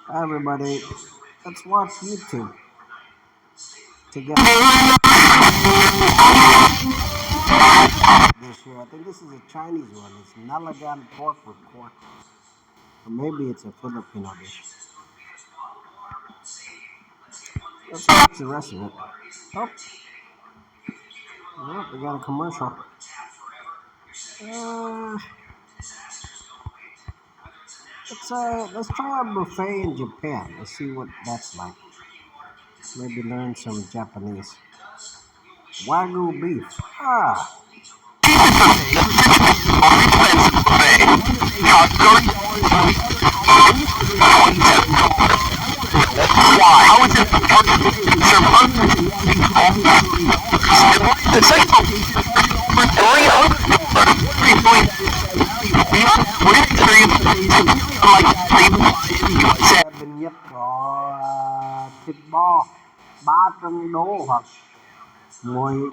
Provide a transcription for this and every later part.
Hi everybody, let's watch YouTube together. This year, I think this is a Chinese one. It's Nalagan pork with pork. Or maybe it's a Filipino dish. Let's watch the rest of it. Oh, we got a commercial. Let's try a buffet in Japan. Let's see what that's like. Maybe learn some Japanese. Wagyu beef. Bình nhất có thịt bò 300 đô hoặc ngồi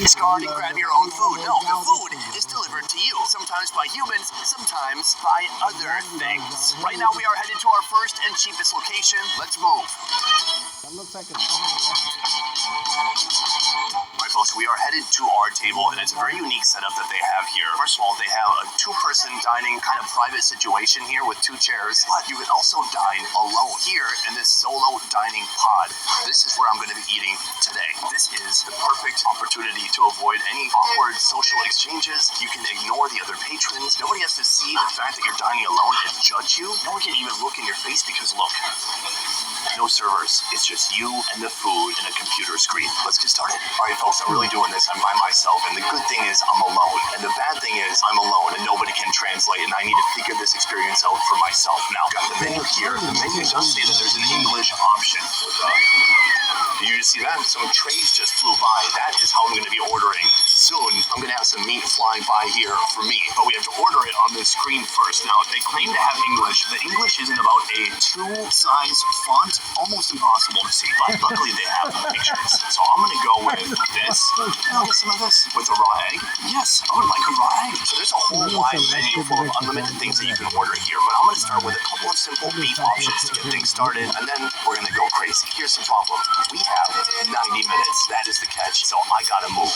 discard and grab your own food. No, the food is delivered to you. Sometimes by humans, sometimes by other things. Right now we are headed to our first and cheapest location. Let's move. That looks like it's Alright folks, we are headed to our table and it's a very unique setup that they have here. First of all, they have a two-person dining kind of private situation here with two chairs, but you can also dine alone here in this solo dining pod. This is where I'm going to be eating today. This is the perfect opportunity to avoid any awkward social exchanges. You can ignore the other patrons. Nobody has to see the fact that you're dining alone and judge you. No one can even look in your face because look, no servers. It's just you and the food and a computer screen. Let's get started. Alright folks, I'm really doing this. I'm by myself and the good thing is I'm alone. And the bad thing is I'm alone and nobody can translate and I need to figure this experience out for myself. Now, got the menu here. The menu does say that there's an English option. Did you see that? Some trays just flew by. That is how I'm going to be ordering. Soon, I'm going to have some meat flying by here for me. But we have to order it on the screen first. Now, they claim to have English. The English isn't about a true-size font. Almost impossible to see. But luckily, they have pictures. So I'm going to go with this. Can I get some of this? With a raw egg? Yes, I would like a raw egg. So there's a whole wide menu full of unlimited things that you can order here. But I'm going to start with a couple of simple beef options to get things started. And then we're going to go crazy. Here's the problem. We have 90 minutes. That is the catch. So I gotta move.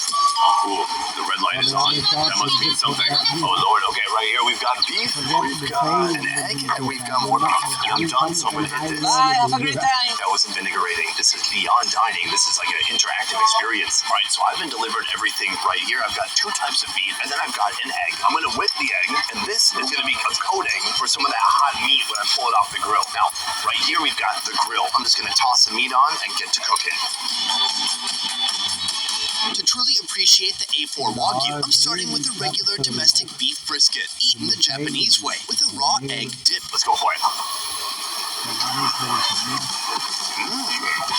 Ooh, the red light is on. That must mean something. Oh Lord, okay, right here we've got beef, we've got an egg, and we've got more beef. And I'm done, so I'm gonna hit this. Bye, have a great time. That was invigorating. This is beyond dining. This is like an interactive experience. Alright, so I've been delivered everything right here. I've got two types of beef, and then I've got an egg. I'm gonna whip the egg, and this is gonna be a coating for some of that hot meat when I pull it off the grill. Now, right here we've got the grill. I'm just gonna toss the meat on and get to cooking. To truly appreciate the A4 Wagyu, I'm starting with a regular domestic beef brisket, eaten the Japanese way, with a raw egg dip. Let's go for it. I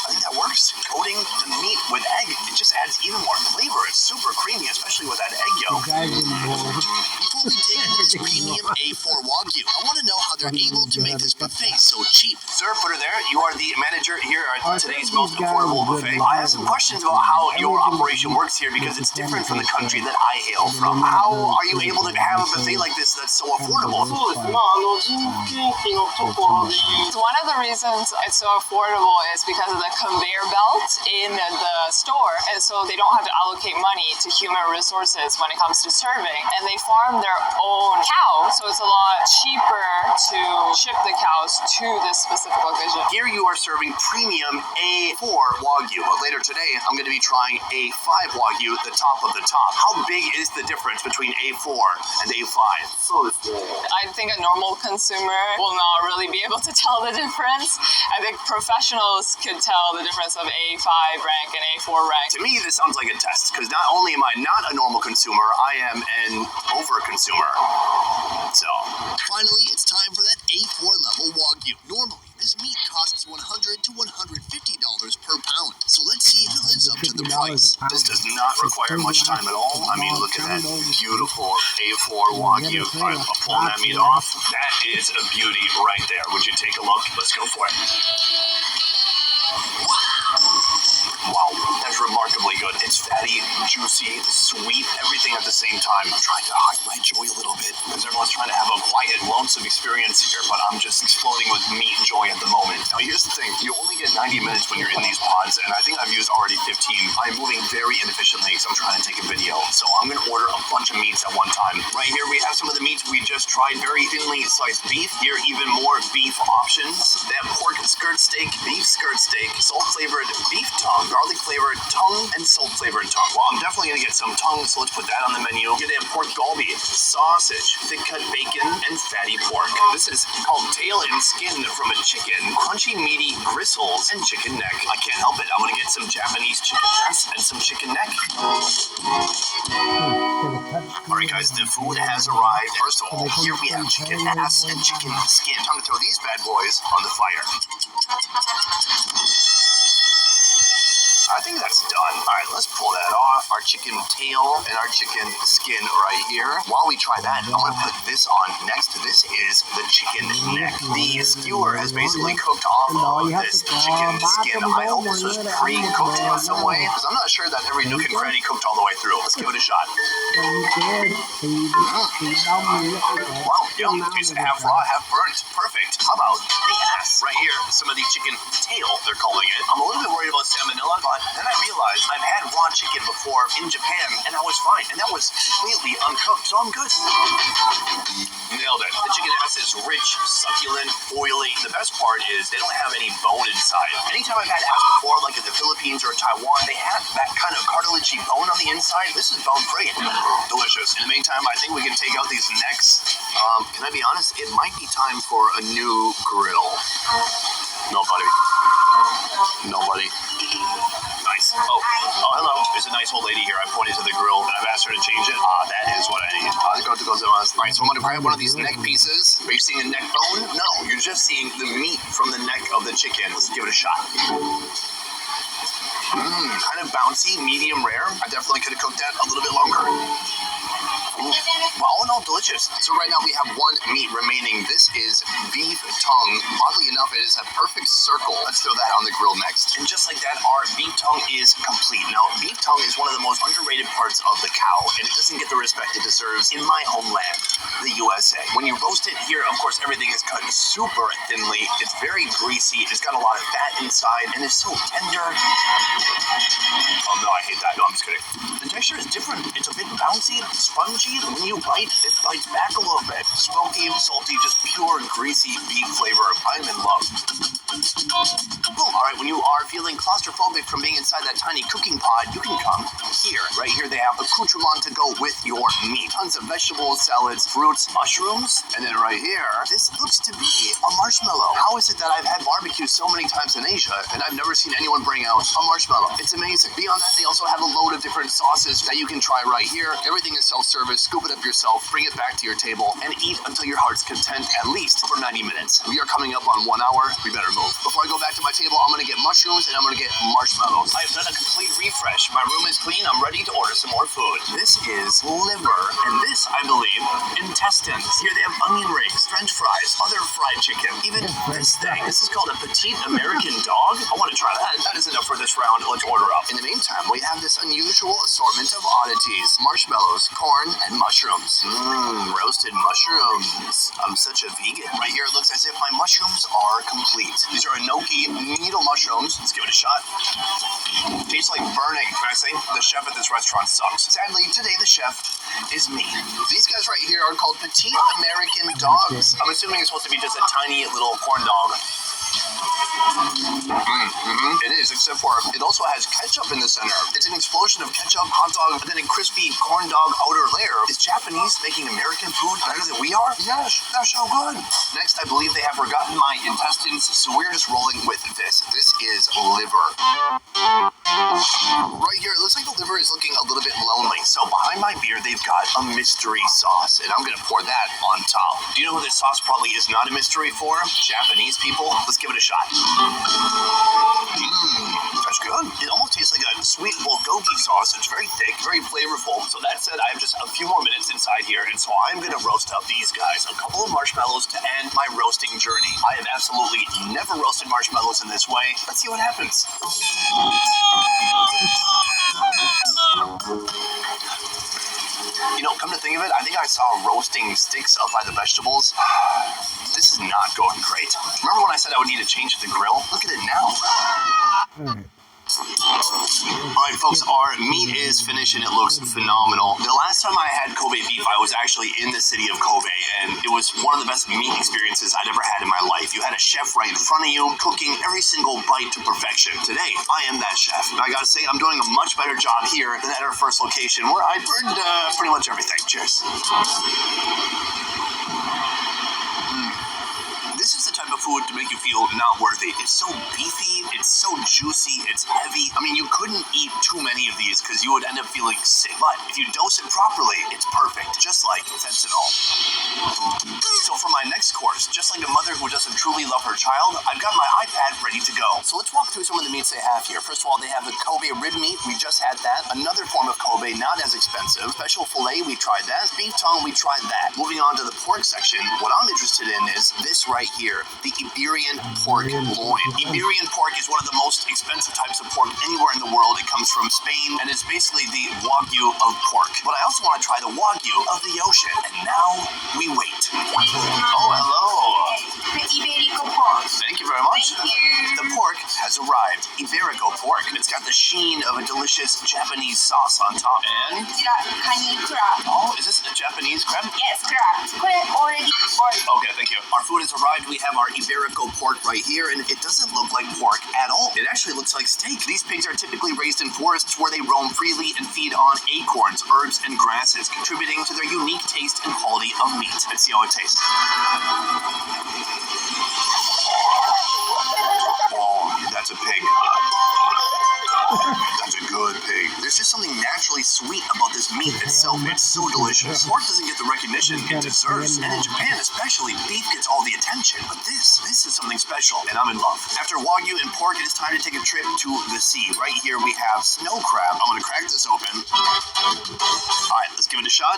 think that works. Coating the meat with egg, it just adds even more flavor. It's super creamy, especially with that egg yolk. Before we dig into this premium A4 Wagyu, I want to know how they're able to make this buffet so cheap. Sir, put her there. You are the manager here at today's most affordable buffet. I have some questions about how your operation works here because it's different from the country that I hail from. How are you able to have a buffet like this that's so affordable? One of the reasons it's so affordable is because of the conveyor belt in the store, and so they don't have to allocate money to human resources when it comes to serving, and they farm their own cow, so it's a lot cheaper to ship the cows to this specific location. Here you are serving premium A4 Wagyu, but later today I'm going to be trying A5 Wagyu, the top of the top. How big is the difference between A4 and A5? I think a normal consumer will not really be able to tell the difference. I think professionals could tell the difference of A5 rank and A4 rank. To me, this sounds like a test, because not only am I not a normal consumer, I am an over-consumer. So, finally, it's time for that A4 level Wagyu. Normally, this meat costs $100 to $150 per pound. So let's see if it lives up to the price. This does not require much time at all. I mean, look at that beautiful A4 Wagyu. All right, I'll pull that meat off. That is a beauty right there. Would you take a look? Let's go for it. Wow, that's remarkably good. It's fatty, juicy, sweet, everything at the same time. I'm trying to hide my joy a little bit because everyone's trying to have a quiet, lonesome experience here, but I'm just exploding with meat joy at the moment. Now, here's the thing. You only get 90 minutes when you're in these pods, and I think I've used already 15. I'm moving very inefficiently because I'm trying to take a video. So I'm going to order a bunch of meats at one time. Right here, we have some of the meats we just tried. Very thinly sliced beef. Here, even more beef options. They have pork skirt steak, beef skirt steak, salt-flavored beef tongue, garlic-flavored tongue, and salt-flavored tongue. Well, I'm definitely going to get some tongue, so let's put that on the menu. Here they have pork galbi, sausage, thick-cut bacon, and fatty pork. This is called tail and skin from a chicken, crunchy, meaty gristles, and chicken neck. I can't help it. I'm going to get some Japanese chicken breast and some chicken neck. Alright guys, the food has arrived. First of all, here we have chicken ass and chicken skin. Time to throw these bad boys on the fire. I think that's done. Alright, let's pull that off. Our chicken tail and our chicken skin right here. While we try that, I'm going to put this on next. This is the chicken neck. The skewer has basically cooked off of this chicken skin. I hope this was pre-cooked in some way, because I'm not sure that every nook and cranny cooked all the way through. Let's give it a shot. Wow, yum. Tastes half raw, half burnt. Perfect. How about the ass? Right here, some of the chicken tail, they're calling it. I'm a little bit worried about salmonella, but then I realized I've had raw chicken before in Japan, and I was fine. And that was completely uncooked, so I'm good. Nailed it. The chicken ass is rich, succulent, oily. The best part is they don't have any bone inside. Anytime I've had ass before, like in the Philippines or Taiwan, they have that kind of cartilagey bone on the inside. This is bone-free. Delicious. In the meantime, I think we can take out these necks. Can I be honest? It might be time for a new grill. No, buddy. Nobody. Nice. Oh, hello. There's a nice old lady here. I pointed to the grill and I've asked her to change it. That is what I need. Alright, so I'm going to grab one of these neck pieces. Are you seeing a neck bone? No, you're just seeing the meat from the neck of the chicken. Let's give it a shot. Kind of bouncy, medium rare. I definitely could have cooked that a little bit longer. Well, all in all, delicious. So right now we have one meat remaining. This is beef tongue. Oddly enough, it is a perfect circle. Let's throw that on the grill next. And just like that, our beef tongue is complete. Now, beef tongue is one of the most underrated parts of the cow, and it doesn't get the respect it deserves in my homeland, the USA. When you roast it here, of course, everything is cut super thinly. It's very greasy. It's got a lot of fat inside, and it's so tender. Oh no, I hate that. No, I'm just kidding. The texture is different. It's a bit bouncy, spongy. When you bite, it bites back a little bit. Smoky, salty, just pure greasy beef flavor. I'm in love. Boom. All right, when you are feeling claustrophobic from being inside that tiny cooking pod, you can come here. Right here, they have accoutrement to go with your meat. Tons of vegetables, salads, fruits, mushrooms. And then right here, this looks to be a marshmallow. How is it that I've had barbecue so many times in Asia, and I've never seen anyone bring out a marshmallow? It's amazing. Beyond that, they also have a load of different sauces that you can try right here. Everything is self-service. Scoop it up yourself, bring it back to your table, and eat until your heart's content, at least for 90 minutes. We are coming up on 1 hour. We better move. Before I go back to my table, I'm going to get mushrooms and I'm going to get marshmallows. I have done a complete refresh. My room is clean. I'm ready to order some more food. This is liver, and this, I believe, intestines. Here they have onion rings, French fries, other fried chicken, even this thing. This is called a petite American dog. I want to try that. That is enough for this round. Let's order up. In the meantime, we have this unusual assortment of oddities: marshmallows, corn, and mushrooms. Roasted mushrooms. I'm such a vegan. Right here, it looks as if my mushrooms are complete. These are enoki needle mushrooms. Let's give it a shot. Tastes like burning. Can I say? The chef at this restaurant sucks. Sadly, today the chef is me. These guys right here are called petite American dogs. I'm assuming it's supposed to be just a tiny little corn dog. It is, except for it also has ketchup in the center. It's an explosion of ketchup, hot dog, and then a crispy corn dog outer layer. Is Japanese making American food better than we are? Yes, they're so good. Next, I believe they have forgotten my intestines, so we're just rolling with this. This is liver. Right here, it looks like the liver is looking a little bit lonely. So behind my beard, they've got a mystery sauce, and I'm gonna pour that on top. Do you know who this sauce probably is not a mystery for? Japanese people. Let's give it a shot. That's good. It almost tastes like a sweet bulgogi sauce. It's very thick, very flavorful. So that said, I have just a few more minutes inside here, and so I'm gonna roast up these guys. A couple of marshmallows to end my roasting journey. I have absolutely never roasted marshmallows in this way. Let's see what happens. You know, come to think of it, I think I saw roasting sticks up by the vegetables. This is not going great. Remember when I said I would need to change the grill? Look at it now. Alright. Alright folks, our meat is finished and it looks phenomenal. The last time I had Kobe beef, I was actually in the city of Kobe, and it was one of the best meat experiences I'd ever had in my life. You had a chef right in front of you, cooking every single bite to perfection. Today, I am that chef. And I gotta say, I'm doing a much better job here than at our first location, where I burned pretty much everything. Cheers. This is the type of food to make you feel not worthy. It's so beefy, it's so juicy, it's heavy. I mean, you couldn't eat too many of these because you would end up feeling sick. But if you dose it properly, it's perfect, just like fentanyl. So for my next course, just like a mother who doesn't truly love her child, I've got my iPad ready to go. So let's walk through some of the meats they have here. First of all, they have the Kobe rib meat. We just had that. Another form of Kobe, not as expensive. Special filet, we tried that. Beef tongue, we tried that. Moving on to the pork section, what I'm interested in is this right here, the Iberian pork loin. Iberian pork is one of the most expensive types of pork anywhere in the world. It comes from Spain, and it's basically the Wagyu of pork. But I also want to try the Wagyu of the ocean. And now we wait. Oh, hello. The Iberico pork. Thank you very much. Thank you. The pork has arrived. Iberico pork. It's got the sheen of a delicious Japanese sauce on top. And, こちらカニクラブ。 oh, is this a Japanese crab? Yes, crab. これ already boiled. Okay, thank you. Our food has arrived. We have our Iberico pork right here, and it doesn't look like pork at all. It actually looks like steak. These pigs are typically raised in forests where they roam freely and feed on acorns, herbs, and grasses, contributing to their unique taste and quality of meat. Let's see how it tastes. Oh, that's a pig. That's a good pig. There's just something naturally sweet about this meat itself. It's so delicious. Pork doesn't get the recognition it deserves, and in Japan especially, beef gets all the attention. But this is something special, and I'm in love. After Wagyu and pork, it is time to take a trip to the sea. Right here we have snow crab. I'm gonna crack this open. Alright, let's give it a shot.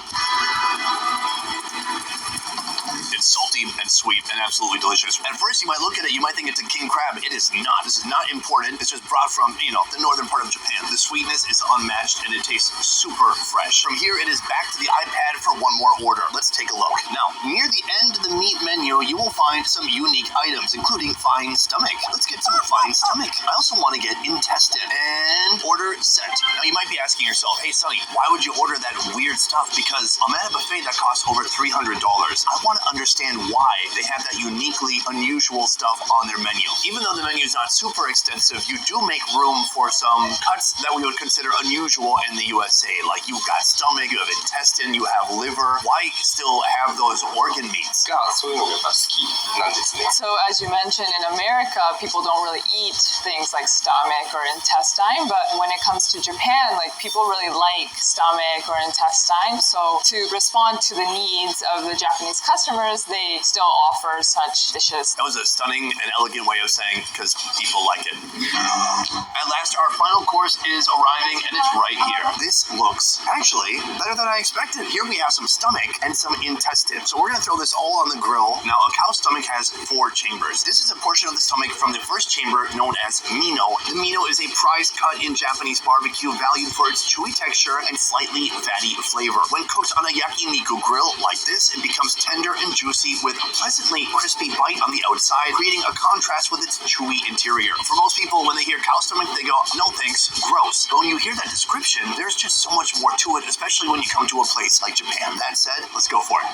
It's salty and sweet and absolutely delicious. At first, you might look at it, you might think it's a king crab. It is not. This is not imported. It's just brought from, the northern part of Japan. The sweetness is unmatched and it tastes super fresh. From here, it is back to the iPad for one more order. Let's take a look. Now, near the end of the meat menu, you will find some unique items, including fine stomach. Let's get some fine stomach. I also want to get intestine and order sent. Now, you might be asking yourself, hey, Sonny, why would you order that weird stuff? Because I'm at a buffet that costs over $300. I want to understand why they have that uniquely unusual stuff on their menu. Even though the menu is not super extensive, you do make room for some cuts that we would consider unusual in the USA. Like you've got stomach, you have intestine, you have liver. Why still have those organ meats? がそういうのがやっぱ好きなんですね。 So as you mentioned, in America, people don't really eat things like stomach or intestine, but when it comes to Japan, like people really like stomach or intestine. So to respond to the needs of the Japanese customers, they still offer such dishes. That was a stunning and elegant way of saying because people like it. At last, our final course is arriving and it's right here. This looks actually better than I expected. Here we have some stomach and some intestine. So we're going to throw this all on the grill. Now, a cow's stomach has 4 chambers. This is a portion of the stomach from the first chamber known as mino. The mino is a prized cut in Japanese barbecue, valued for its chewy texture and slightly fatty flavor. When cooked on a yakiniku grill like this, it becomes tender and juicy with a pleasantly crispy bite on the outside, creating a contrast with its chewy interior. For most people, when they hear cow stomach, they go, no thanks, gross. But when you hear that description, there's just so much more to it, especially when you come to a place like Japan. That said, let's go for it.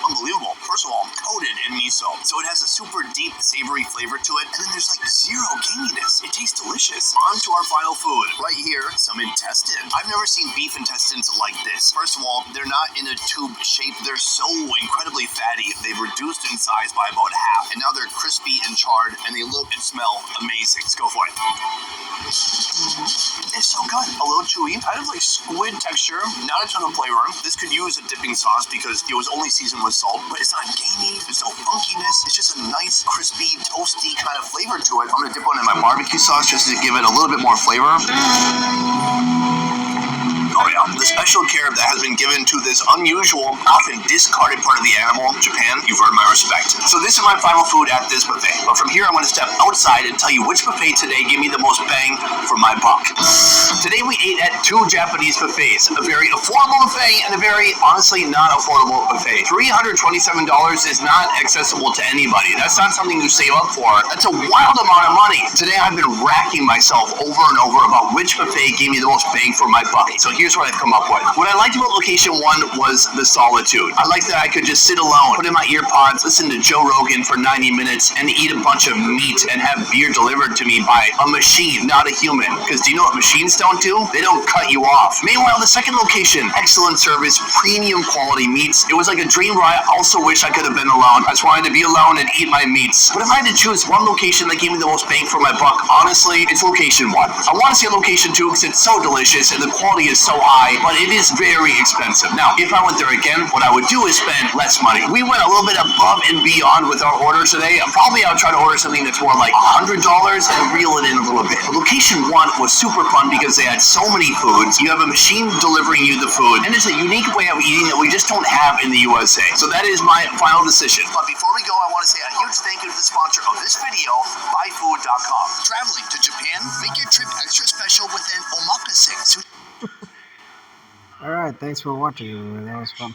Unbelievable. First of all, coated in miso. So it has a super deep, savory flavor to it, and then there's like zero gaminess. It tastes delicious. On to our final food. Right here, some intestine. I've never seen beef intestines like this. First of all, they're not in a tube shape. They're so incredibly fatty. They've reduced in size by about half, and now they're crispy and charred, and they look and smell amazing. Let's go for it. It's so good. A little chewy, kind of like squid texture, not a ton of flavor. This could use a dipping sauce because it was only seasoned with salt, but it's not gamey, there's no funkiness. It's just a nice, crispy, toasty kind of flavor to it. I'm gonna dip one in my barbecue sauce just to give it a little bit more flavor. Oh yeah, the special care that has been given to this unusual, often discarded part of the animal, Japan, you've earned my respect. So this is my final food at this buffet. But from here, I'm going to step outside and tell you which buffet today gave me the most bang for my buck. Today we ate at two Japanese buffets, a very affordable buffet and a very, honestly, not affordable buffet. $327 is not accessible to anybody. That's not something you save up for. That's a wild amount of money. Today I've been racking myself over and over about which buffet gave me the most bang for my buck. So here's what I've come up with. What I liked about location one was the solitude. I liked that I could just sit alone, put in my ear pods, listen to Joe Rogan for 90 minutes, and eat a bunch of meat and have beer delivered to me by a machine, not a human. Because do you know what machines don't do? They don't cut you off. Meanwhile, the second location, excellent service, premium quality meats. It was like a dream where I also wish I could have been alone. I just wanted to be alone and eat my meats. But if I had to choose one location that gave me the most bang for my buck, honestly, it's location one. I want to see location two because it's so delicious and the quality is so high, but it is very expensive. Now, if I went there again, what I would do is spend less money. We went a little bit above and beyond with our order today. Probably I would try to order something that's more like $100 and reel it in a little bit. But location one was super fun because they had so many foods. You have a machine delivering you the food, and it's a unique way of eating that we just don't have in the USA. So that is my final decision. But before we go, I want to say a huge thank you to the sponsor of this video, buyfood.com. Traveling to Japan, make your trip extra special with an omakase. Alright, thanks for watching. That was fun.